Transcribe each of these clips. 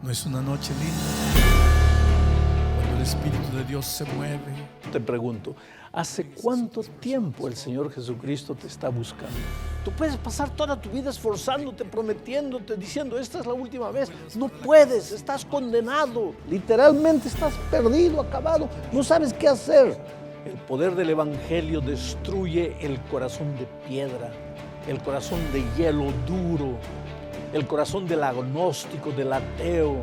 ¿No es una noche linda? Cuando el Espíritu de Dios se mueve. Te pregunto, ¿hace cuánto tiempo el Señor Jesucristo te está buscando? Tú puedes pasar toda tu vida esforzándote, prometiéndote, diciendo, esta es la última vez. No puedes, estás condenado. Literalmente estás perdido, acabado. No sabes qué hacer. El poder del Evangelio destruye el corazón de piedra, el corazón de hielo duro, el corazón del agnóstico, del ateo,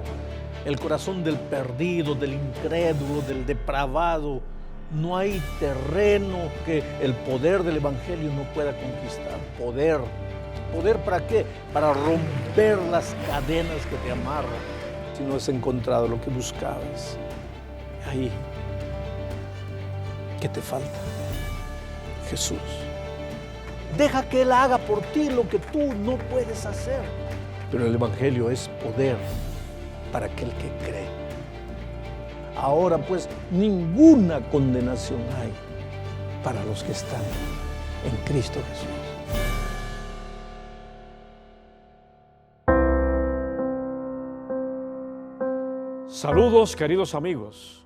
el corazón del perdido, del incrédulo, del depravado. No hay terreno que el poder del Evangelio no pueda conquistar. Poder. ¿Poder para qué? Para romper las cadenas que te amarran. Si no has encontrado lo que buscabas, ahí, ¿qué te falta? Jesús. Deja que Él haga por ti lo que tú no puedes hacer. Pero el Evangelio es poder para aquel que cree. Ahora pues ninguna condenación hay para los que están en Cristo Jesús. Saludos, queridos amigos.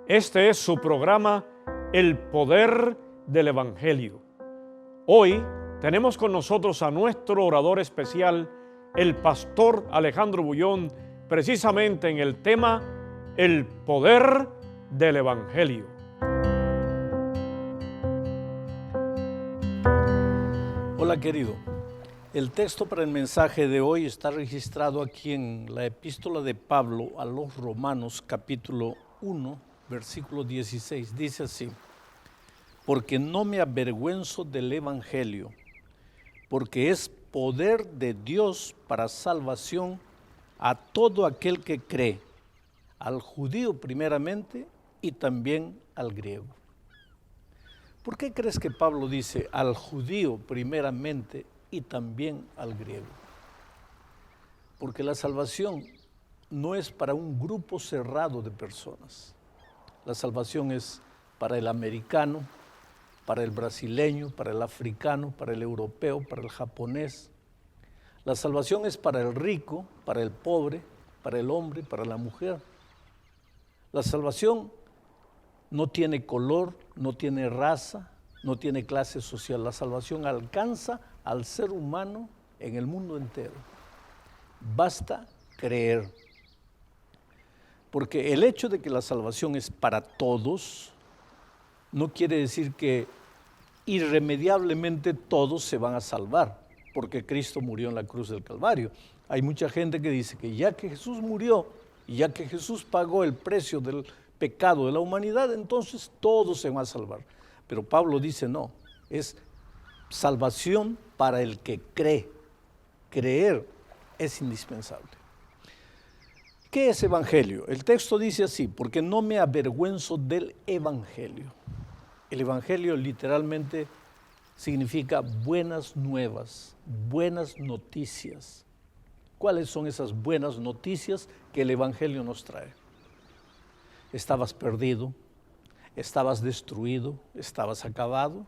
Este es su programa El Poder del Evangelio. Hoy tenemos con nosotros a nuestro orador especial, el pastor Alejandro Bullón, precisamente en el tema El Poder del Evangelio. Hola, querido. El texto para el mensaje de hoy está registrado aquí en la epístola de Pablo a los Romanos, capítulo 1, versículo 16. Dice así: porque no me avergüenzo del Evangelio, porque es poder de Dios para salvación a todo aquel que cree, al judío primeramente y también al griego. ¿Por qué crees que Pablo dice al judío primeramente y también al griego? Porque la salvación no es para un grupo cerrado de personas. La salvación es para el americano, para el brasileño, para el africano, para el europeo, para el japonés. La salvación es para el rico, para el pobre, para el hombre, para la mujer. La salvación no tiene color, no tiene raza, no tiene clase social. La salvación alcanza al ser humano en el mundo entero. Basta creer. Porque el hecho de que la salvación es para todos no quiere decir que irremediablemente todos se van a salvar, porque Cristo murió en la cruz del Calvario. Hay mucha gente que dice que ya que Jesús murió y ya que Jesús pagó el precio del pecado de la humanidad, entonces todos se van a salvar. Pero Pablo dice no, es salvación para el que cree. Creer es indispensable. ¿Qué es evangelio? El texto dice así: porque no me avergüenzo del evangelio. El evangelio literalmente significa buenas nuevas, buenas noticias. ¿Cuáles son esas buenas noticias que el evangelio nos trae? Estabas perdido, estabas destruido, estabas acabado,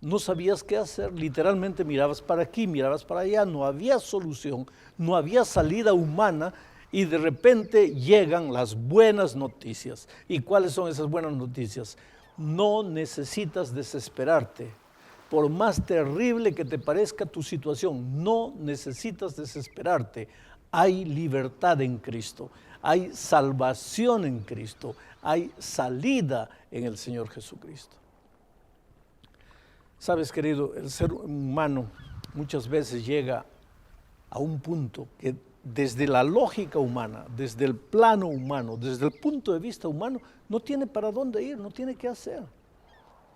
no sabías qué hacer, literalmente mirabas para aquí, mirabas para allá, no había solución, no había salida humana. Y de repente llegan las buenas noticias. ¿Y cuáles son esas buenas noticias? No necesitas desesperarte. Por más terrible que te parezca tu situación, no necesitas desesperarte. Hay libertad en Cristo, hay salvación en Cristo, hay salida en el Señor Jesucristo. Sabes, querido, el ser humano muchas veces llega a un punto que desde la lógica humana, desde el plano humano, desde el punto de vista humano, no tiene para dónde ir, no tiene qué hacer.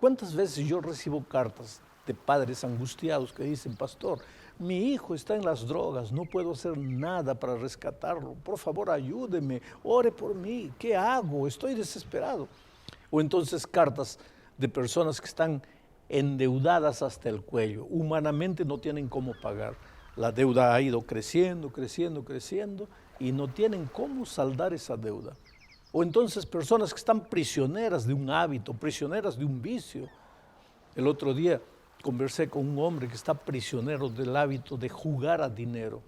¿Cuántas veces yo recibo cartas de padres angustiados que dicen: pastor, mi hijo está en las drogas, no puedo hacer nada para rescatarlo, por favor ayúdeme, ore por mí, ¿qué hago? Estoy desesperado. O entonces cartas de personas que están endeudadas hasta el cuello, humanamente no tienen cómo pagar. La deuda ha ido creciendo, creciendo, creciendo y no tienen cómo saldar esa deuda. O entonces personas que están prisioneras de un hábito, prisioneras de un vicio. El otro día conversé con un hombre que está prisionero del hábito de jugar a dinero.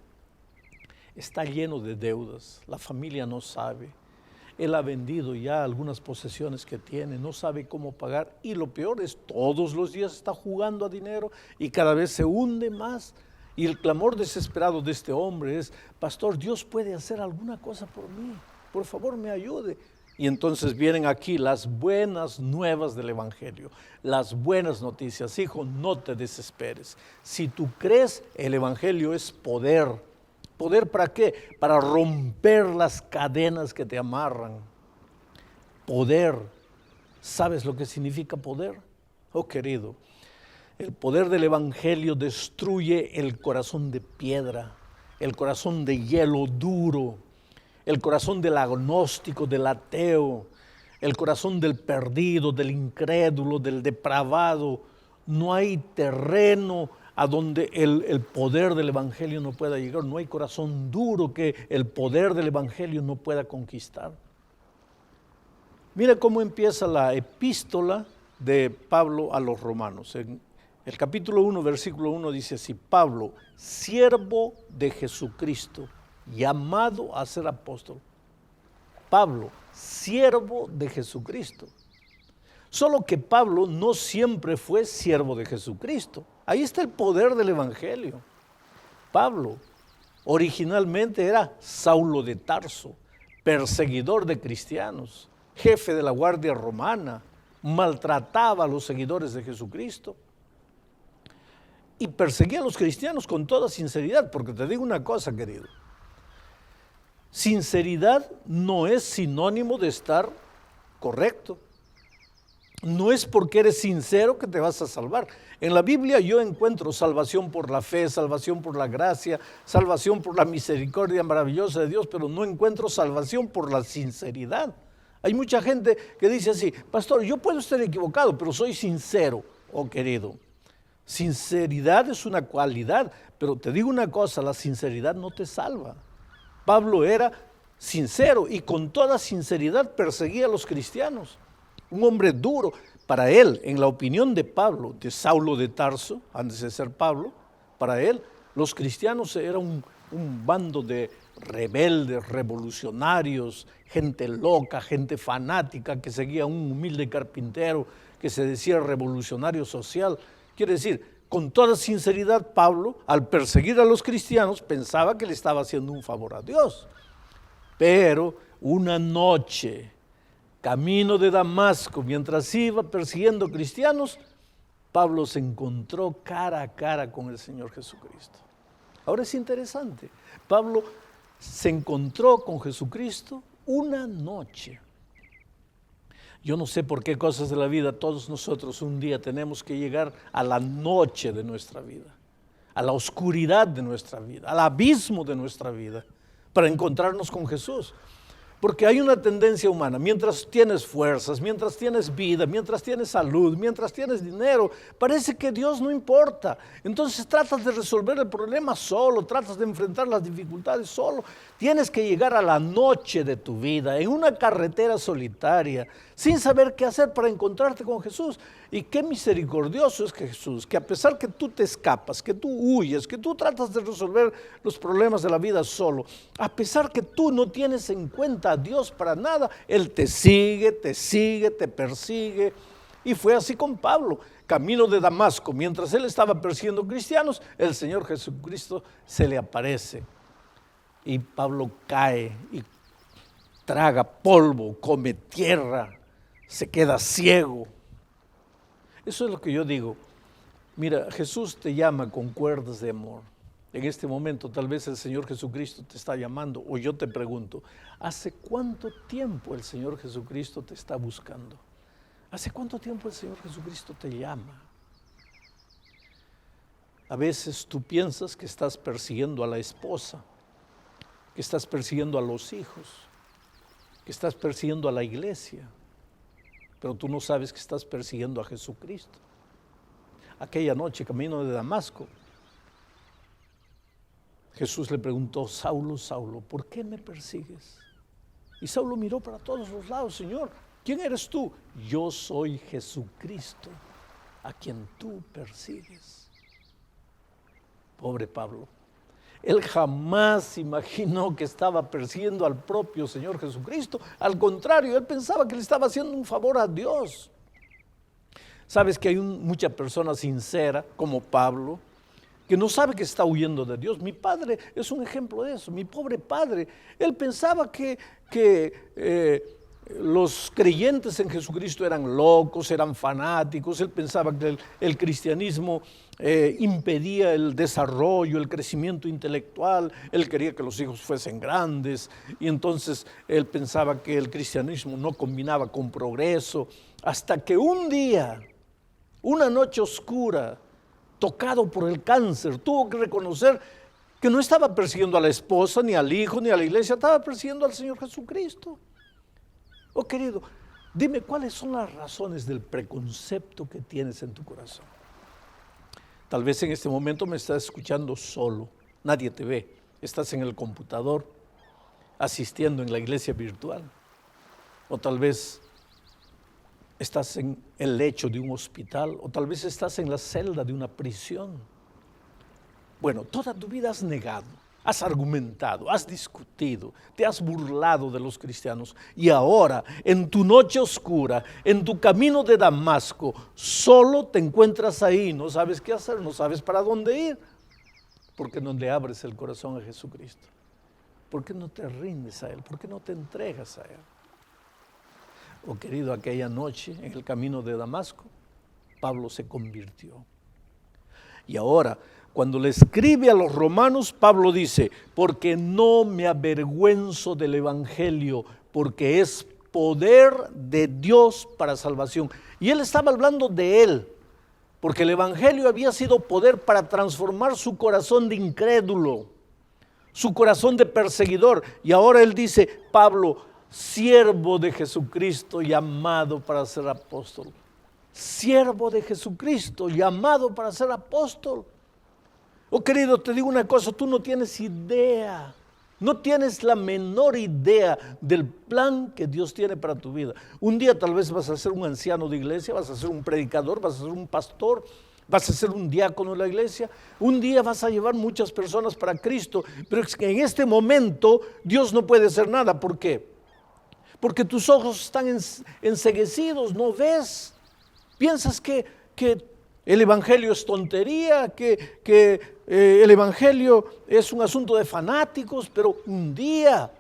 está lleno de deudas, la familia no sabe. Él ha vendido ya algunas posesiones que tiene, no sabe cómo pagar y lo peor es todos los días está jugando a dinero y cada vez se hunde más. Y el clamor desesperado de este hombre es: pastor, Dios puede hacer alguna cosa por mí, por favor me ayude. Y entonces vienen aquí las buenas nuevas del Evangelio, las buenas noticias. Hijo, no te desesperes. Si tú crees, el Evangelio es poder. ¿Poder para qué? Para romper las cadenas que te amarran. Poder. ¿Sabes lo que significa poder? Oh, querido, el poder del Evangelio destruye el corazón de piedra, el corazón de hielo duro, el corazón del agnóstico, del ateo, el corazón del perdido, del incrédulo, del depravado. No hay terreno a donde el poder del Evangelio no pueda llegar. No hay corazón duro que el poder del Evangelio no pueda conquistar. Mira cómo empieza la epístola de Pablo a los romanos. En el capítulo 1, versículo 1 dice así: Pablo, siervo de Jesucristo, llamado a ser apóstol. Pablo, siervo de Jesucristo. Solo que Pablo no siempre fue siervo de Jesucristo. Ahí está el poder del Evangelio. Pablo originalmente era Saulo de Tarso, perseguidor de cristianos, jefe de la guardia romana, maltrataba a los seguidores de Jesucristo y perseguía a los cristianos con toda sinceridad, porque te digo una cosa, querido, sinceridad no es sinónimo de estar correcto. No es porque eres sincero que te vas a salvar. En la Biblia yo encuentro salvación por la fe, salvación por la gracia, salvación por la misericordia maravillosa de Dios, pero no encuentro salvación por la sinceridad. Hay mucha gente que dice así: pastor, yo puedo estar equivocado, pero soy sincero. Oh, querido, sinceridad es una cualidad, pero te digo una cosa, la sinceridad no te salva. Pablo era sincero y con toda sinceridad perseguía a los cristianos. Un hombre duro. Para él, en la opinión de Pablo, de Saulo de Tarso, antes de ser Pablo, para él los cristianos eran un bando de rebeldes, revolucionarios, gente loca, gente fanática que seguía a un humilde carpintero que se decía revolucionario social. Quiere decir, con toda sinceridad, Pablo, al perseguir a los cristianos, pensaba que le estaba haciendo un favor a Dios. Pero una noche, camino de Damasco, mientras iba persiguiendo cristianos, Pablo se encontró cara a cara con el Señor Jesucristo. Ahora es interesante, Pablo se encontró con Jesucristo una noche. Yo no sé por qué cosas de la vida todos nosotros un día tenemos que llegar a la noche de nuestra vida, a la oscuridad de nuestra vida, al abismo de nuestra vida, para encontrarnos con Jesús. Porque hay una tendencia humana: mientras tienes fuerzas, mientras tienes vida, mientras tienes salud, mientras tienes dinero, parece que Dios no importa. Entonces tratas de resolver el problema solo, tratas de enfrentar las dificultades solo. Tienes que llegar a la noche de tu vida, en una carretera solitaria, sin saber qué hacer para encontrarte con Jesús. Y qué misericordioso es que Jesús, que a pesar que tú te escapas, que tú huyes, que tú tratas de resolver los problemas de la vida solo, a pesar que tú no tienes en cuenta a Dios para nada, Él te sigue, te persigue. Y fue así con Pablo. Camino de Damasco, mientras él estaba persiguiendo cristianos, el Señor Jesucristo se le aparece. Y Pablo cae y traga polvo, come tierra, se queda ciego. Eso es lo que yo digo. Mira, Jesús te llama con cuerdas de amor. En este momento tal vez el Señor Jesucristo te está llamando, o yo te pregunto, ¿hace cuánto tiempo el Señor Jesucristo te está buscando? ¿Hace cuánto tiempo el Señor Jesucristo te llama? A veces tú piensas que estás persiguiendo a la esposa, que estás persiguiendo a los hijos, que estás persiguiendo a la iglesia, pero tú no sabes que estás persiguiendo a Jesucristo. Aquella noche, camino de Damasco, Jesús le preguntó: Saulo, Saulo, ¿por qué me persigues? Y Saulo miró para todos los lados: Señor, ¿quién eres tú? Yo soy Jesucristo, a quien tú persigues. Pobre Pablo. Él jamás imaginó que estaba persiguiendo al propio Señor Jesucristo. Al contrario, él pensaba que le estaba haciendo un favor a Dios. Sabes que hay mucha persona sincera, como Pablo, que no sabe que está huyendo de Dios. Mi padre es un ejemplo de eso. Mi pobre padre, él pensaba que los creyentes en Jesucristo eran locos, eran fanáticos. Él pensaba que el cristianismo impedía el desarrollo, el crecimiento intelectual. Él quería que los hijos fuesen grandes y entonces él pensaba que el cristianismo no combinaba con progreso. Hasta que un día, una noche oscura, tocado por el cáncer, tuvo que reconocer que no estaba persiguiendo a la esposa, ni al hijo, ni a la iglesia, estaba persiguiendo al Señor Jesucristo. Oh querido, dime cuáles son las razones del preconcepto que tienes en tu corazón. Tal vez en este momento me estás escuchando solo, nadie te ve, estás en el computador, asistiendo en la iglesia virtual, o tal vez estás en el lecho de un hospital, o tal vez estás en la celda de una prisión. Bueno, toda tu vida has negado, has argumentado, has discutido, te has burlado de los cristianos y ahora en tu noche oscura, en tu camino de Damasco, solo te encuentras ahí, no sabes qué hacer, no sabes para dónde ir, porque no le abres el corazón a Jesucristo. ¿Por qué no te rindes a Él? ¿Por qué no te entregas a Él? Oh querido, aquella noche en el camino de Damasco, Pablo se convirtió. Y ahora, cuando le escribe a los romanos, Pablo dice, porque no me avergüenzo del evangelio, porque es poder de Dios para salvación. Y él estaba hablando de él, porque el evangelio había sido poder para transformar su corazón de incrédulo, su corazón de perseguidor. Y ahora él dice, Pablo, siervo de Jesucristo, llamado para ser apóstol. Siervo de Jesucristo, llamado para ser apóstol. Oh querido, te digo una cosa, tú no tienes idea, no tienes la menor idea del plan que Dios tiene para tu vida. Un día tal vez vas a ser un anciano de iglesia, vas a ser un predicador, vas a ser un pastor, vas a ser un diácono de la iglesia. Un día vas a llevar muchas personas para Cristo, pero es que en este momento Dios no puede hacer nada. ¿Por qué? Porque tus ojos están enceguecidos, no ves. Piensas que el evangelio es tontería, que el evangelio es un asunto de fanáticos, pero un día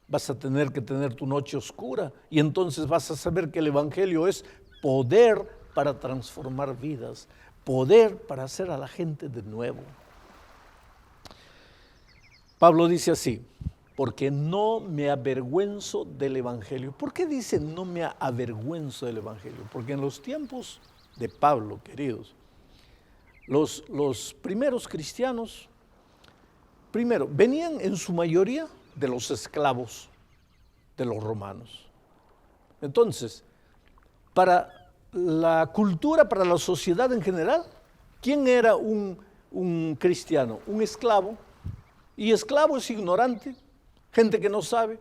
vas a tener que tener tu noche oscura y entonces vas a saber que el evangelio es poder para transformar vidas, poder para hacer a la gente de nuevo. Pablo dice así, porque no me avergüenzo del evangelio. ¿Por qué dice no me avergüenzo del evangelio? Porque en los tiempos de Pablo, queridos, los primeros cristianos, primero, venían en su mayoría de los esclavos de los romanos. Entonces, para la cultura, para la sociedad en general, ¿quién era un cristiano? Un esclavo. Y esclavo es ignorante, gente que no sabe.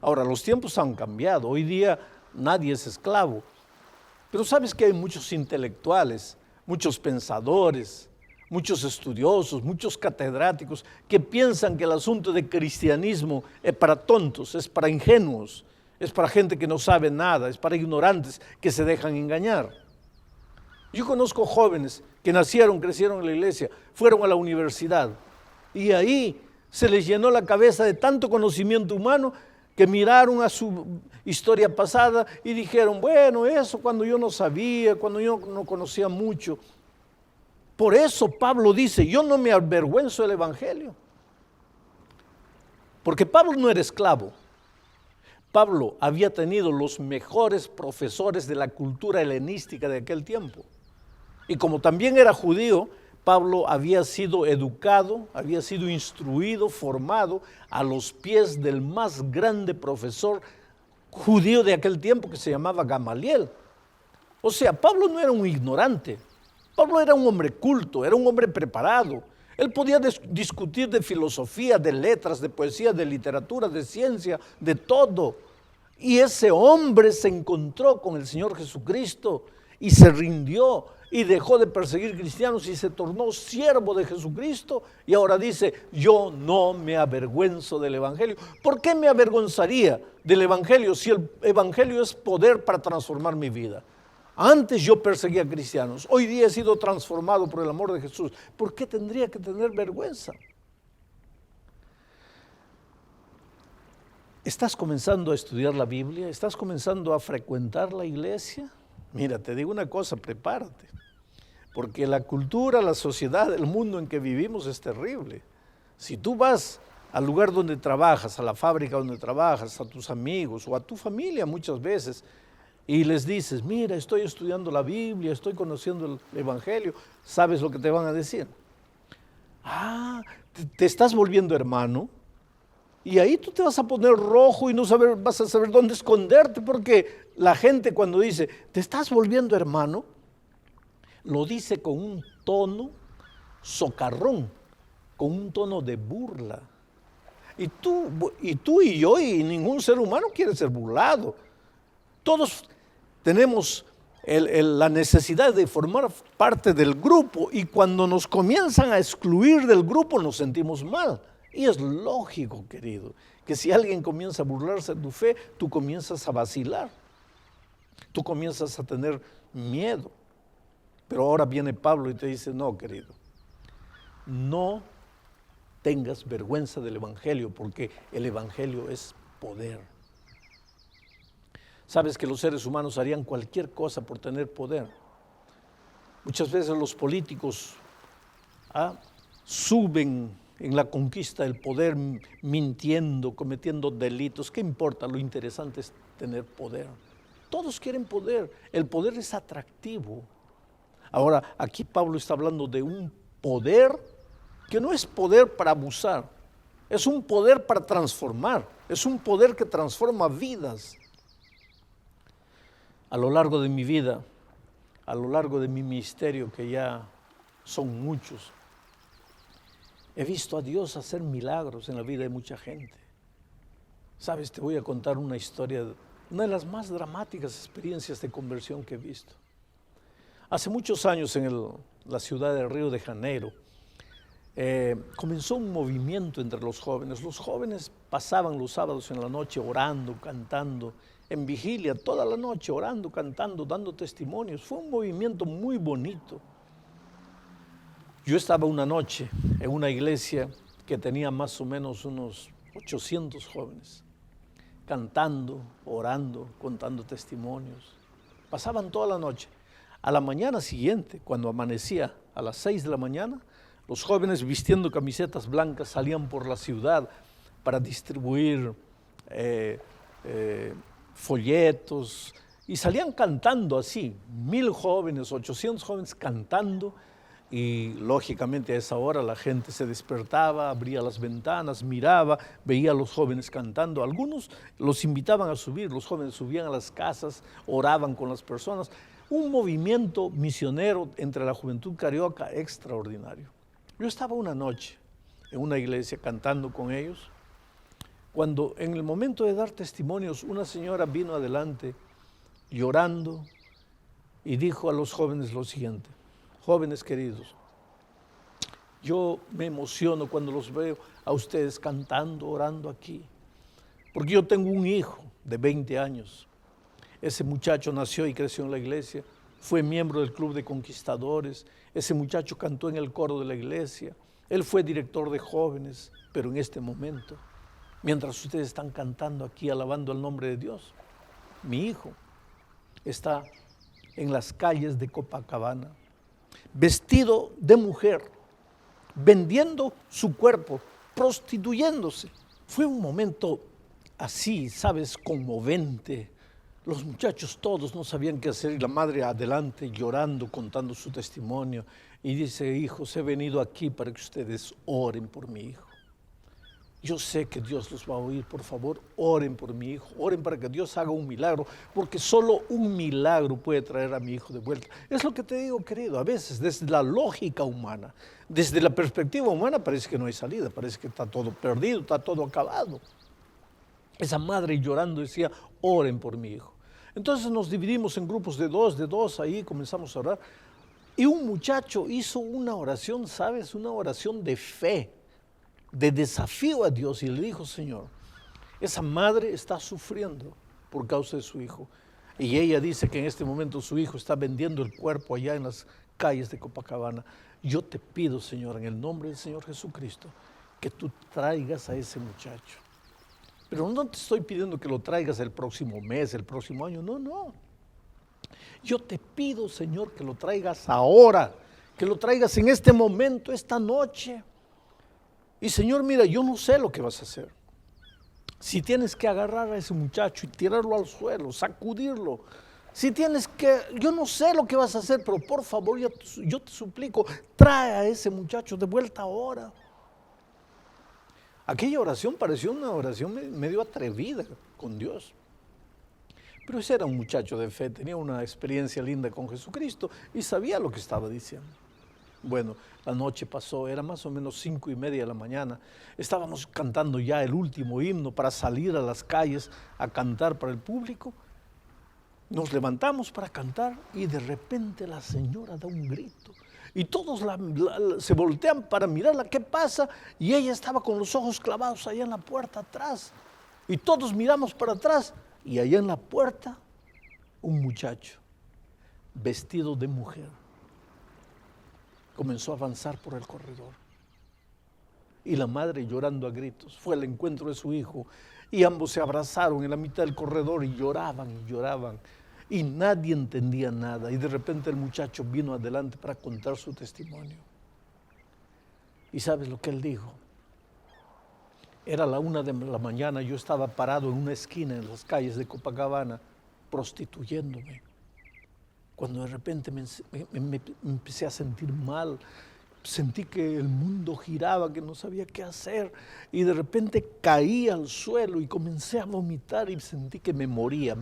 Ahora, los tiempos han cambiado, hoy día nadie es esclavo. Pero sabes que hay muchos intelectuales, muchos pensadores, muchos estudiosos, muchos catedráticos que piensan que el asunto de cristianismo es para tontos, es para ingenuos, es para gente que no sabe nada, es para ignorantes que se dejan engañar. Yo conozco jóvenes que nacieron, crecieron en la iglesia, fueron a la universidad y ahí se les llenó la cabeza de tanto conocimiento humano que miraron a su historia pasada y dijeron, bueno, eso cuando yo no sabía, cuando yo no conocía mucho. Por eso Pablo dice, yo no me avergüenzo del evangelio. Porque Pablo no era esclavo. Pablo había tenido los mejores profesores de la cultura helenística de aquel tiempo. Y como también era judío, Pablo había sido educado, había sido instruido, formado a los pies del más grande profesor judío de aquel tiempo que se llamaba Gamaliel. O sea, Pablo no era un ignorante, Pablo era un hombre culto, era un hombre preparado. Él podía discutir de filosofía, de letras, de poesía, de literatura, de ciencia, de todo. Y ese hombre se encontró con el Señor Jesucristo y se rindió y dejó de perseguir cristianos y se tornó siervo de Jesucristo y ahora dice, yo no me avergüenzo del Evangelio. ¿Por qué me avergonzaría del Evangelio si el Evangelio es poder para transformar mi vida? Antes yo perseguía cristianos, hoy día he sido transformado por el amor de Jesús. ¿Por qué tendría que tener vergüenza? ¿Estás comenzando a estudiar la Biblia? ¿Estás comenzando a frecuentar la iglesia? Mira, te digo una cosa, prepárate, porque la cultura, la sociedad, el mundo en que vivimos es terrible. Si tú vas al lugar donde trabajas, a la fábrica donde trabajas, a tus amigos o a tu familia muchas veces, y les dices, mira, estoy estudiando la Biblia, estoy conociendo el Evangelio, ¿sabes lo que te van a decir? Ah, ¿te estás volviendo hermano? Y ahí tú te vas a poner rojo y vas a saber dónde esconderte, porque la gente cuando dice, ¿te estás volviendo hermano? Lo dice con un tono socarrón, con un tono de burla. Y tú y yo y ningún ser humano quiere ser burlado. Todos tenemos la necesidad de formar parte del grupo y cuando nos comienzan a excluir del grupo nos sentimos mal. Y es lógico, querido, que si alguien comienza a burlarse de tu fe, tú comienzas a vacilar, tú comienzas a tener miedo. Pero ahora viene Pablo y te dice, no, querido, no tengas vergüenza del Evangelio, porque el Evangelio es poder. Sabes que los seres humanos harían cualquier cosa por tener poder. Muchas veces los políticos suben en la conquista del poder mintiendo, cometiendo delitos. ¿Qué importa? Lo interesante es tener poder. Todos quieren poder. El poder es atractivo. Ahora, aquí Pablo está hablando de un poder que no es poder para abusar. Es un poder para transformar. Es un poder que transforma vidas. A lo largo de mi vida, a lo largo de mi ministerio, que ya son muchos, he visto a Dios hacer milagros en la vida de mucha gente. Sabes, te voy a contar una historia, una de las más dramáticas experiencias de conversión que he visto. Hace muchos años en la ciudad de Río de Janeiro, comenzó un movimiento entre los jóvenes. Los jóvenes pasaban los sábados en la noche orando, cantando, en vigilia toda la noche, orando, cantando, dando testimonios. Fue un movimiento muy bonito. Yo estaba una noche en una iglesia que tenía más o menos unos 800 jóvenes, cantando, orando, contando testimonios. Pasaban toda la noche. A la mañana siguiente, cuando amanecía a las 6 de la mañana, los jóvenes vistiendo camisetas blancas salían por la ciudad para distribuir folletos y salían cantando así, 1000 jóvenes, 800 jóvenes cantando. Y lógicamente a esa hora la gente se despertaba, abría las ventanas, miraba, veía a los jóvenes cantando. Algunos los invitaban a subir, los jóvenes subían a las casas, oraban con las personas. Un movimiento misionero entre la juventud carioca extraordinario. Yo estaba una noche en una iglesia cantando con ellos, cuando en el momento de dar testimonios una señora vino adelante llorando y dijo a los jóvenes lo siguiente: jóvenes queridos, yo me emociono cuando los veo a ustedes cantando, orando aquí, porque yo tengo un hijo de 20 años. Ese muchacho nació y creció en la iglesia, fue miembro del club de conquistadores, ese muchacho cantó en el coro de la iglesia, él fue director de jóvenes, pero en este momento, mientras ustedes están cantando aquí, alabando el nombre de Dios, mi hijo está en las calles de Copacabana, vestido de mujer, vendiendo su cuerpo, prostituyéndose. Fue un momento así, ¿sabes?, conmovente. Los muchachos todos no sabían qué hacer y la madre adelante llorando, contando su testimonio. Y dice: hijos, he venido aquí para que ustedes oren por mi hijo. Yo sé que Dios los va a oír, por favor, oren por mi hijo, oren para que Dios haga un milagro, porque solo un milagro puede traer a mi hijo de vuelta. Es lo que te digo, querido, a veces desde la lógica humana, desde la perspectiva humana parece que no hay salida, parece que está todo perdido, está todo acabado. Esa madre llorando decía: oren por mi hijo. Entonces nos dividimos en grupos de dos, ahí comenzamos a orar. Y un muchacho hizo una oración, ¿sabes? Una oración de fe, de desafío a Dios, y le dijo: Señor, esa madre está sufriendo por causa de su hijo. Y ella dice que en este momento su hijo está vendiendo el cuerpo allá en las calles de Copacabana. Yo te pido, Señor, en el nombre del Señor Jesucristo, que tú traigas a ese muchacho. Pero no te estoy pidiendo que lo traigas el próximo mes, el próximo año, no. Yo te pido, Señor, que lo traigas ahora, que lo traigas en este momento, esta noche. Y Señor, mira, yo no sé lo que vas a hacer. Si tienes que agarrar a ese muchacho y tirarlo al suelo, sacudirlo, si tienes que, yo no sé lo que vas a hacer, pero por favor, yo te suplico, trae a ese muchacho de vuelta ahora. Aquella oración pareció una oración medio atrevida con Dios. Pero ese era un muchacho de fe, tenía una experiencia linda con Jesucristo y sabía lo que estaba diciendo. Bueno, la noche pasó, era más o menos 5:30 de la mañana. Estábamos cantando ya el último himno para salir a las calles a cantar para el público. Nos levantamos para cantar y de repente la señora da un grito. Y todos se voltean para mirarla, ¿qué pasa? Y ella estaba con los ojos clavados allá en la puerta atrás. Y todos miramos para atrás y allá en la puerta un muchacho vestido de mujer comenzó a avanzar por el corredor. Y la madre, llorando a gritos, fue al encuentro de su hijo y ambos se abrazaron en la mitad del corredor y lloraban y lloraban. Y nadie entendía nada. Y de repente el muchacho vino adelante para contar su testimonio. ¿Y sabes lo que él dijo? Era la 1 de la mañana, yo estaba parado en una esquina en las calles de Copacabana, prostituyéndome. Cuando de repente me empecé a sentir mal, sentí que el mundo giraba, que no sabía qué hacer, y de repente caí al suelo y comencé a vomitar y sentí que me moría.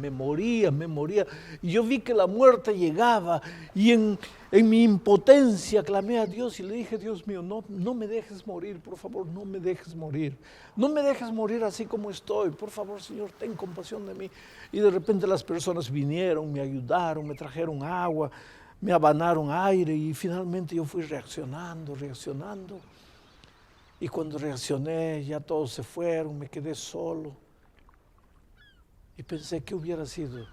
Y yo vi que la muerte llegaba y en mi impotencia clamé a Dios y le dije: Dios mío, no me dejes morir, por favor, no me dejes morir. No me dejes morir así como estoy, por favor, Señor, ten compasión de mí. Y de repente las personas vinieron, me ayudaron, me trajeron agua, me abanaron aire y finalmente yo fui reaccionando. Y cuando reaccioné ya todos se fueron, me quedé solo. Y pensé, ¿qué hubiera sido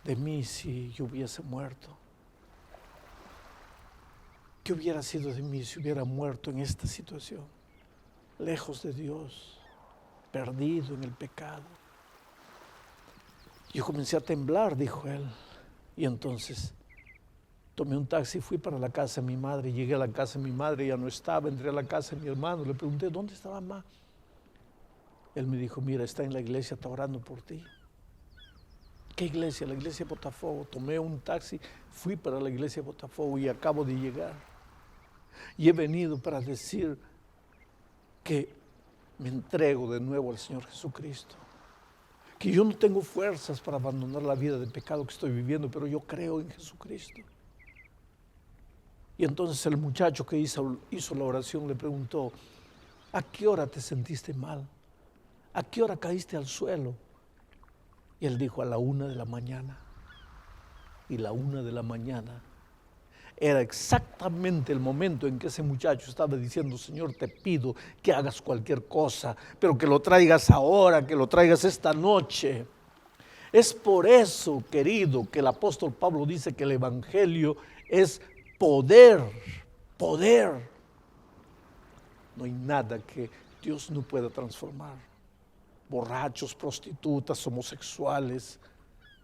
de mí si yo hubiese muerto? ¿Qué hubiera sido de mí si hubiera muerto en esta situación? Lejos de Dios, perdido en el pecado. Yo comencé a temblar, dijo él, y entonces tomé un taxi y fui para la casa de mi madre. Llegué a la casa de mi madre, ya no estaba. Entré a la casa de mi hermano, le pregunté: ¿dónde está mamá? Él me dijo: mira, está en la iglesia, está orando por ti. ¿Qué iglesia? La iglesia de Botafogo. Tomé un taxi, fui para la iglesia de Botafogo y acabo de llegar. Y he venido para decir que me entrego de nuevo al Señor Jesucristo. Que yo no tengo fuerzas para abandonar la vida de pecado que estoy viviendo, pero yo creo en Jesucristo. Y entonces el muchacho que hizo la oración le preguntó: ¿a qué hora te sentiste mal? ¿A qué hora caíste al suelo? Y él dijo: a la 1 de la mañana. Y la 1 de la mañana era exactamente el momento en que ese muchacho estaba diciendo: Señor, te pido que hagas cualquier cosa, pero que lo traigas ahora, que lo traigas esta noche. Es por eso, querido, que el apóstol Pablo dice que el evangelio es poder. No hay nada que Dios no pueda transformar. Borrachos, prostitutas, homosexuales,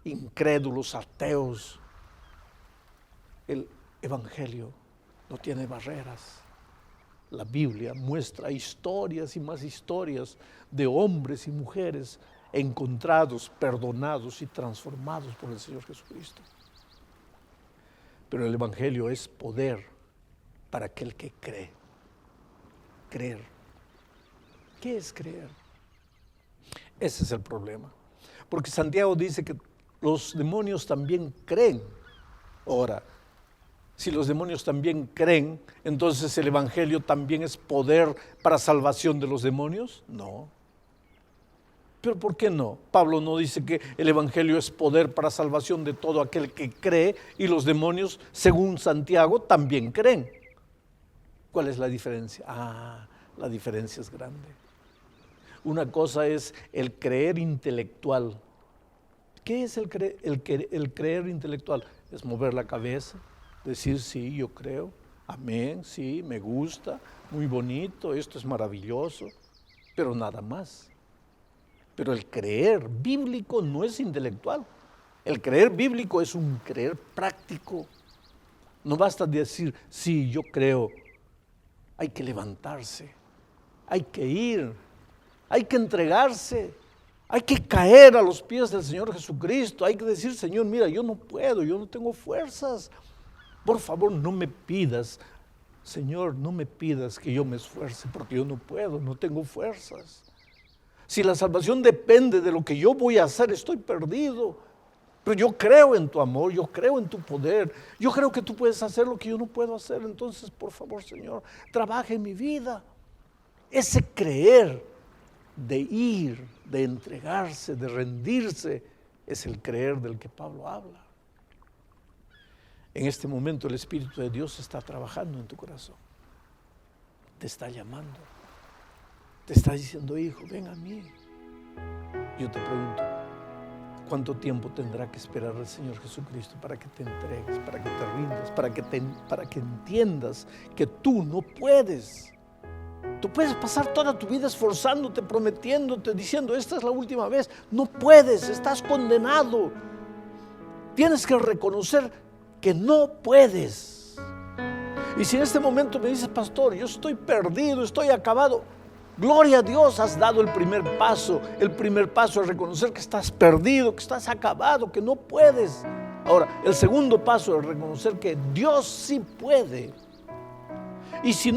incrédulos, ateos. El evangelio no tiene barreras. La Biblia muestra historias y más historias de hombres y mujeres encontrados, perdonados y transformados por el Señor Jesucristo. Pero el evangelio es poder para aquel que cree. Creer. ¿Qué es creer? Ese es el problema. Porque Santiago dice que los demonios también creen. Ahora, si los demonios también creen, entonces el evangelio también es poder para salvación de los demonios. No. Pero ¿por qué no? Pablo no dice que el Evangelio es poder para salvación de todo aquel que cree, y los demonios, según Santiago, también creen. ¿Cuál es la diferencia? La diferencia es grande. Una cosa es el creer intelectual. ¿Qué es el creer intelectual? Es mover la cabeza, decir sí, yo creo, amén, sí, me gusta, muy bonito, esto es maravilloso, pero nada más. Pero el creer bíblico no es intelectual. El creer bíblico es un creer práctico. No basta decir, sí, yo creo. Hay que levantarse, hay que ir, hay que entregarse, hay que caer a los pies del Señor Jesucristo. Hay que decir, Señor, mira, yo no puedo, yo no tengo fuerzas. Por favor, no me pidas, Señor, no me pidas que yo me esfuerce, porque yo no puedo, no tengo fuerzas. Si la salvación depende de lo que yo voy a hacer, estoy perdido. Pero yo creo en tu amor, yo creo en tu poder, yo creo que tú puedes hacer lo que yo no puedo hacer. Entonces, por favor, Señor, trabaja en mi vida. Ese creer de ir, de entregarse, de rendirse, es el creer del que Pablo habla. En este momento el Espíritu de Dios está trabajando en tu corazón. Te está llamando. Te está diciendo, hijo, ven a mí. Yo te pregunto, ¿cuánto tiempo tendrá que esperar el Señor Jesucristo para que te entregues, para que te rindas, para que entiendas que tú no puedes? Tú puedes pasar toda tu vida esforzándote, prometiéndote, diciendo, esta es la última vez. No puedes, estás condenado. Tienes que reconocer que no puedes. Y si en este momento me dices, pastor, yo estoy perdido, estoy acabado, gloria a Dios, has dado el primer paso. El primer paso es reconocer que estás perdido, que estás acabado, que no puedes. Ahora, el segundo paso es reconocer que Dios sí puede. Y si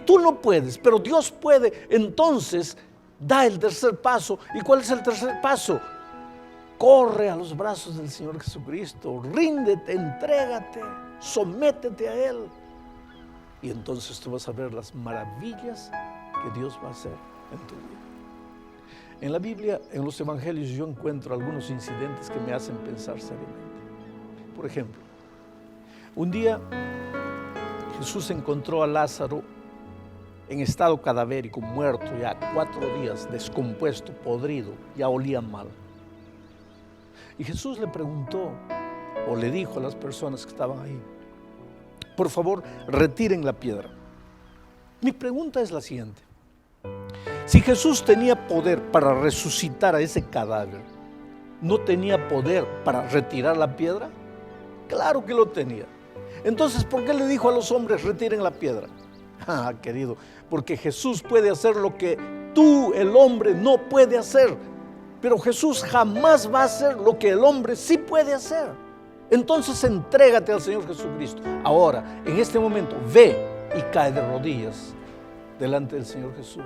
tú no puedes, pero Dios puede, entonces da el tercer paso. ¿Y cuál es el tercer paso? Corre a los brazos del Señor Jesucristo, ríndete, entrégate, sométete a Él. Y entonces tú vas a ver las maravillas que Dios va a hacer en tu vida. En la Biblia, en los Evangelios, yo encuentro algunos incidentes que me hacen pensar seriamente. Por ejemplo, un día Jesús encontró a Lázaro en estado cadavérico, muerto ya 4 días, descompuesto, podrido, ya olía mal. Y Jesús le preguntó, o le dijo a las personas que estaban ahí, por favor, retiren la piedra. Mi pregunta es la siguiente: si Jesús tenía poder para resucitar a ese cadáver, ¿no tenía poder para retirar la piedra? Claro que lo tenía. Entonces, ¿por qué le dijo a los hombres, retiren la piedra? Querido, porque Jesús puede hacer lo que tú, el hombre, no puede hacer. Pero Jesús jamás va a hacer lo que el hombre sí puede hacer. Entonces, entrégate al Señor Jesucristo. Ahora, en este momento, ve y cae de rodillas delante del Señor Jesús.